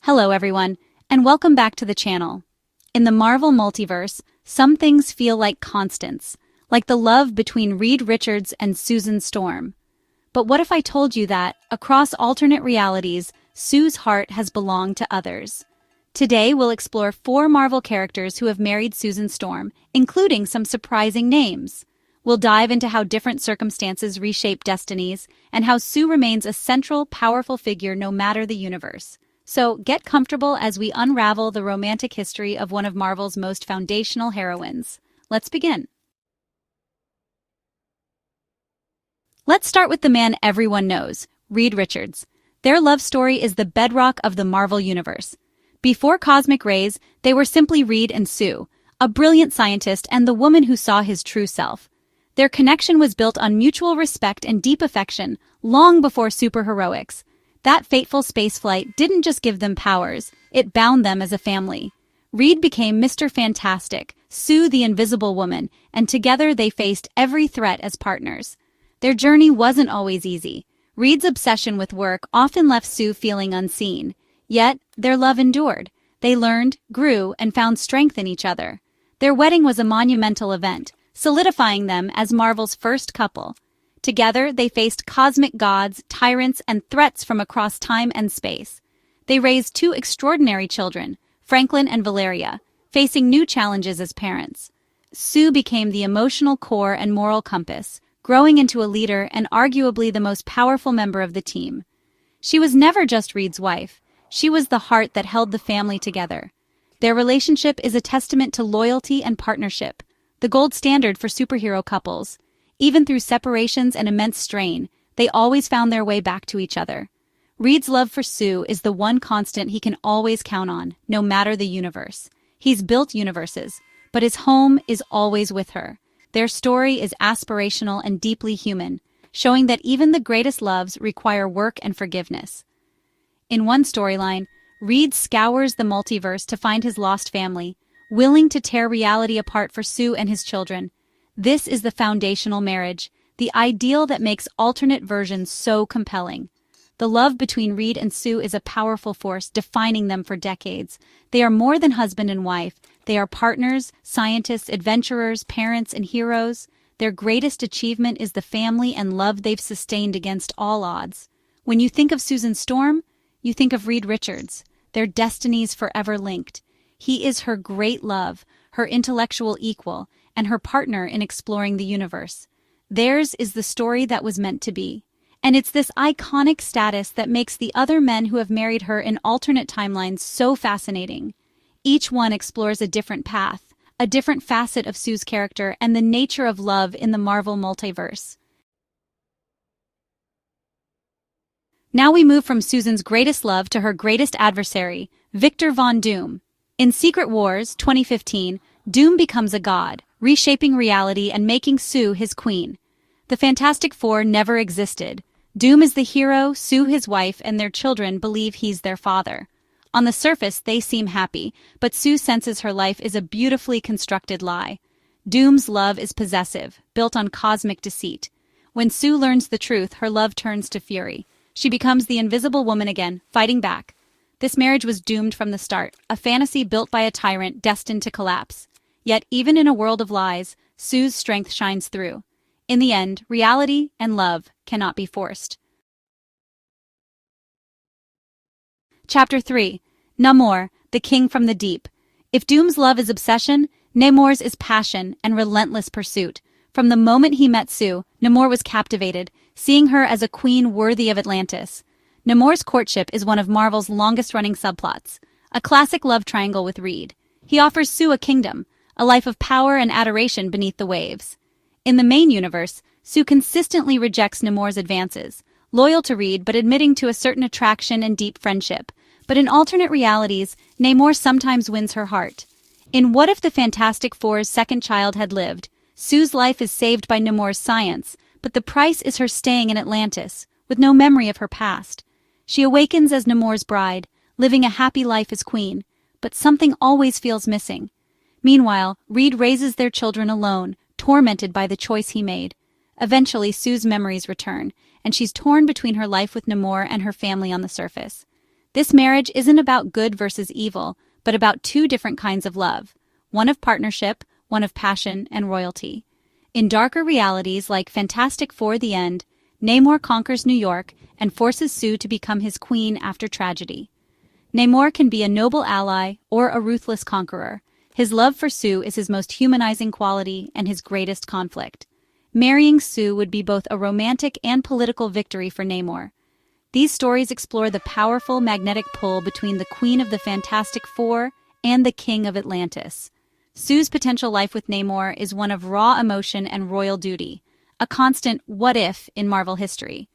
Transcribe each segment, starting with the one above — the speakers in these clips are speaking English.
Hello everyone, and welcome back to the channel. In the Marvel multiverse, some things feel like constants, like the love between Reed Richards and Susan Storm. But what if I told you that, across alternate realities, Sue's heart has belonged to others? Today we'll explore 4 Marvel characters who have married Susan Storm, including some surprising names. We'll dive into how different circumstances reshape destinies, and how Sue remains a central, powerful figure no matter the universe. So get comfortable as we unravel the romantic history of one of Marvel's most foundational heroines. Let's begin. Let's start with the man everyone knows, Reed Richards. Their love story is the bedrock of the Marvel universe. Before cosmic rays, they were simply Reed and Sue, a brilliant scientist and the woman who saw his true self. Their connection was built on mutual respect and deep affection, long before superheroics. That fateful spaceflight didn't just give them powers, it bound them as a family. Reed became Mr. Fantastic, Sue the Invisible Woman, and together they faced every threat as partners. Their journey wasn't always easy. Reed's obsession with work often left Sue feeling unseen. Yet, their love endured. They learned, grew, and found strength in each other. Their wedding was a monumental event, solidifying them as Marvel's first couple. Together, they faced cosmic gods, tyrants, and threats from across time and space. They raised 2 extraordinary children, Franklin and Valeria, facing new challenges as parents. Sue became the emotional core and moral compass, growing into a leader and arguably the most powerful member of the team. She was never just Reed's wife. She was the heart that held the family together. Their relationship is a testament to loyalty and partnership, the gold standard for superhero couples. Even through separations and immense strain, they always found their way back to each other. Reed's love for Sue is the one constant he can always count on, no matter the universe. He's built universes, but his home is always with her. Their story is aspirational and deeply human, showing that even the greatest loves require work and forgiveness. In one storyline, Reed scours the multiverse to find his lost family, willing to tear reality apart for Sue and his children. This is the foundational marriage, the ideal that makes alternate versions so compelling. The love between Reed and Sue is a powerful force defining them for decades. They are more than husband and wife. They are partners, scientists, adventurers, parents, and heroes. Their greatest achievement is the family and love they've sustained against all odds. When you think of Susan Storm, you think of Reed Richards, their destinies forever linked. He is her great love, her intellectual equal, and her partner in exploring the universe. Theirs is the story that was meant to be. And it's this iconic status that makes the other men who have married her in alternate timelines so fascinating. Each one explores a different path, a different facet of Sue's character and the nature of love in the Marvel multiverse. Now we move from Susan's greatest love to her greatest adversary, Victor Von Doom. In Secret Wars 2015, Doom becomes a god, reshaping reality and making Sue his queen. The Fantastic Four never existed. Doom is the hero, Sue his wife, and their children believe he's their father. On the surface, they seem happy, but Sue senses her life is a beautifully constructed lie. Doom's love is possessive, built on cosmic deceit. When Sue learns the truth, her love turns to fury. She becomes the Invisible Woman again, fighting back. This marriage was doomed from the start, a fantasy built by a tyrant destined to collapse. Yet, even in a world of lies, Sue's strength shines through. In the end, reality and love cannot be forced. Chapter 3. Namor, the King from the Deep. If Doom's love is obsession, Namor's is passion and relentless pursuit. From the moment he met Sue, Namor was captivated, seeing her as a queen worthy of Atlantis. Namor's courtship is one of Marvel's longest-running subplots, a classic love triangle with Reed. He offers Sue a kingdom, a life of power and adoration beneath the waves. In the main universe, Sue consistently rejects Namor's advances, loyal to Reed but admitting to a certain attraction and deep friendship. But in alternate realities, Namor sometimes wins her heart. In What If the Fantastic Four's second child had lived, Sue's life is saved by Namor's science, but the price is her staying in Atlantis, with no memory of her past. She awakens as Namor's bride, living a happy life as queen, but something always feels missing. Meanwhile, Reed raises their children alone, tormented by the choice he made. Eventually, Sue's memories return, and she's torn between her life with Namor and her family on the surface. This marriage isn't about good versus evil, but about two different kinds of love, one of partnership, one of passion and royalty. In darker realities like Fantastic Four: The End, Namor conquers New York and forces Sue to become his queen after tragedy. Namor can be a noble ally or a ruthless conqueror. His love for Sue is his most humanizing quality and his greatest conflict. Marrying Sue would be both a romantic and political victory for Namor. These stories explore the powerful magnetic pull between the Queen of the Fantastic Four and the King of Atlantis. Sue's potential life with Namor is one of raw emotion and royal duty, a constant what-if in Marvel history.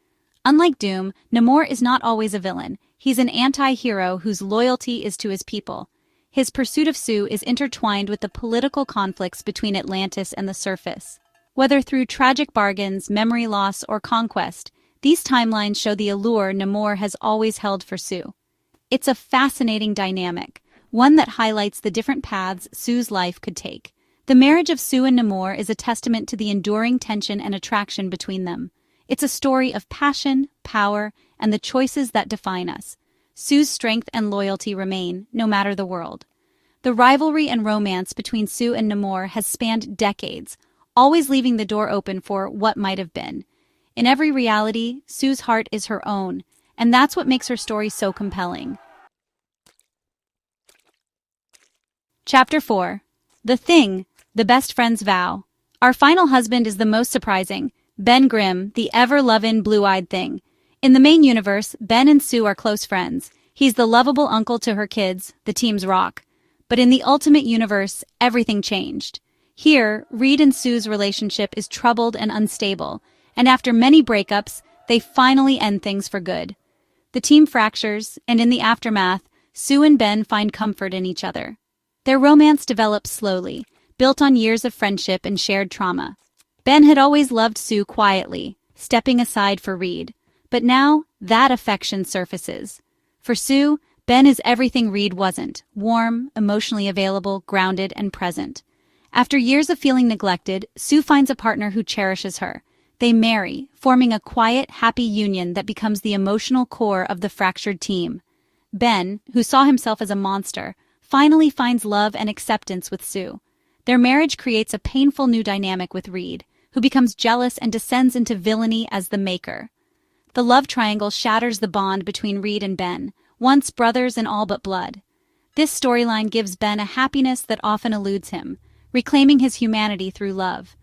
Unlike Doom, Namor is not always a villain. He's an anti-hero whose loyalty is to his people. His pursuit of Sue is intertwined with the political conflicts between Atlantis and the surface. Whether through tragic bargains, memory loss, or conquest, these timelines show the allure Namor has always held for Sue. It's a fascinating dynamic, one that highlights the different paths Sue's life could take. The marriage of Sue and Namor is a testament to the enduring tension and attraction between them. It's a story of passion, power, and the choices that define us. Sue's strength and loyalty remain, no matter the world. The rivalry and romance between Sue and Namor has spanned decades, always leaving the door open for what might have been. In every reality, Sue's heart is her own, and that's what makes her story so compelling. Chapter 4. The Thing, the Best Friend's Vow. Our final husband is the most surprising, Ben Grimm, the ever-lovin' blue-eyed thing. In the main universe, Ben and Sue are close friends. He's the lovable uncle to her kids, the team's rock. But in the Ultimate Universe, everything changed. Here, Reed and Sue's relationship is troubled and unstable, and after many breakups, they finally end things for good. The team fractures, and in the aftermath, Sue and Ben find comfort in each other. Their romance develops slowly, built on years of friendship and shared trauma. Ben had always loved Sue quietly, stepping aside for Reed. But now, that affection surfaces. For Sue, Ben is everything Reed wasn't: warm, emotionally available, grounded, and present. After years of feeling neglected, Sue finds a partner who cherishes her. They marry, forming a quiet, happy union that becomes the emotional core of the fractured team. Ben, who saw himself as a monster, finally finds love and acceptance with Sue. Their marriage creates a painful new dynamic with Reed, who becomes jealous and descends into villainy as the Maker. The love triangle shatters the bond between Reed and Ben, once brothers in all but blood. This storyline gives Ben a happiness that often eludes him, reclaiming his humanity through love.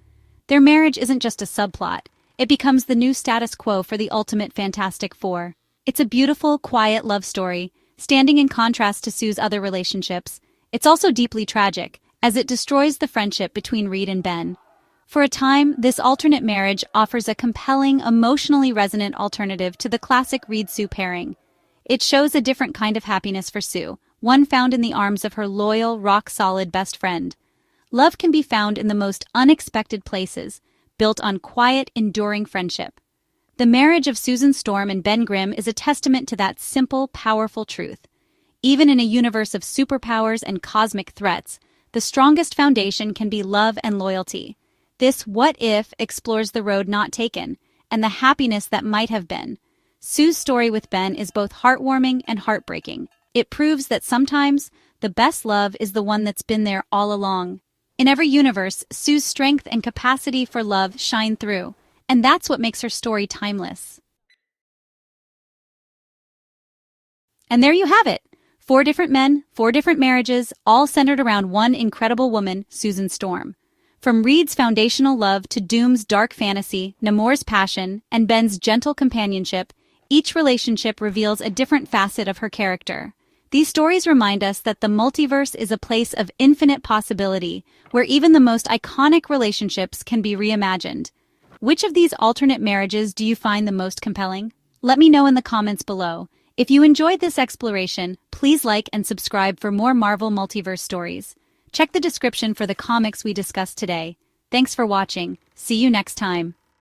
Their marriage isn't just a subplot, it becomes the new status quo for the ultimate Fantastic Four. It's a beautiful, quiet love story, standing in contrast to Sue's other relationships. It's also deeply tragic, as it destroys the friendship between Reed and Ben. For a time, this alternate marriage offers a compelling, emotionally resonant alternative to the classic Reed-Sue pairing. It shows a different kind of happiness for Sue, one found in the arms of her loyal, rock-solid best friend. Love can be found in the most unexpected places, built on quiet, enduring friendship. The marriage of Susan Storm and Ben Grimm is a testament to that simple, powerful truth. Even in a universe of superpowers and cosmic threats, the strongest foundation can be love and loyalty. This what if explores the road not taken, and the happiness that might have been. Sue's story with Ben is both heartwarming and heartbreaking. It proves that sometimes the best love is the one that's been there all along. In every universe, Sue's strength and capacity for love shine through, and that's what makes her story timeless. And there you have it. 4 different men, 4 different marriages, all centered around one incredible woman, Susan Storm. From Reed's foundational love to Doom's dark fantasy, Namor's passion, and Ben's gentle companionship, each relationship reveals a different facet of her character. These stories remind us that the multiverse is a place of infinite possibility, where even the most iconic relationships can be reimagined. Which of these alternate marriages do you find the most compelling? Let me know in the comments below. If you enjoyed this exploration, please like and subscribe for more Marvel Multiverse stories. Check the description for the comics we discussed today. Thanks for watching. See you next time.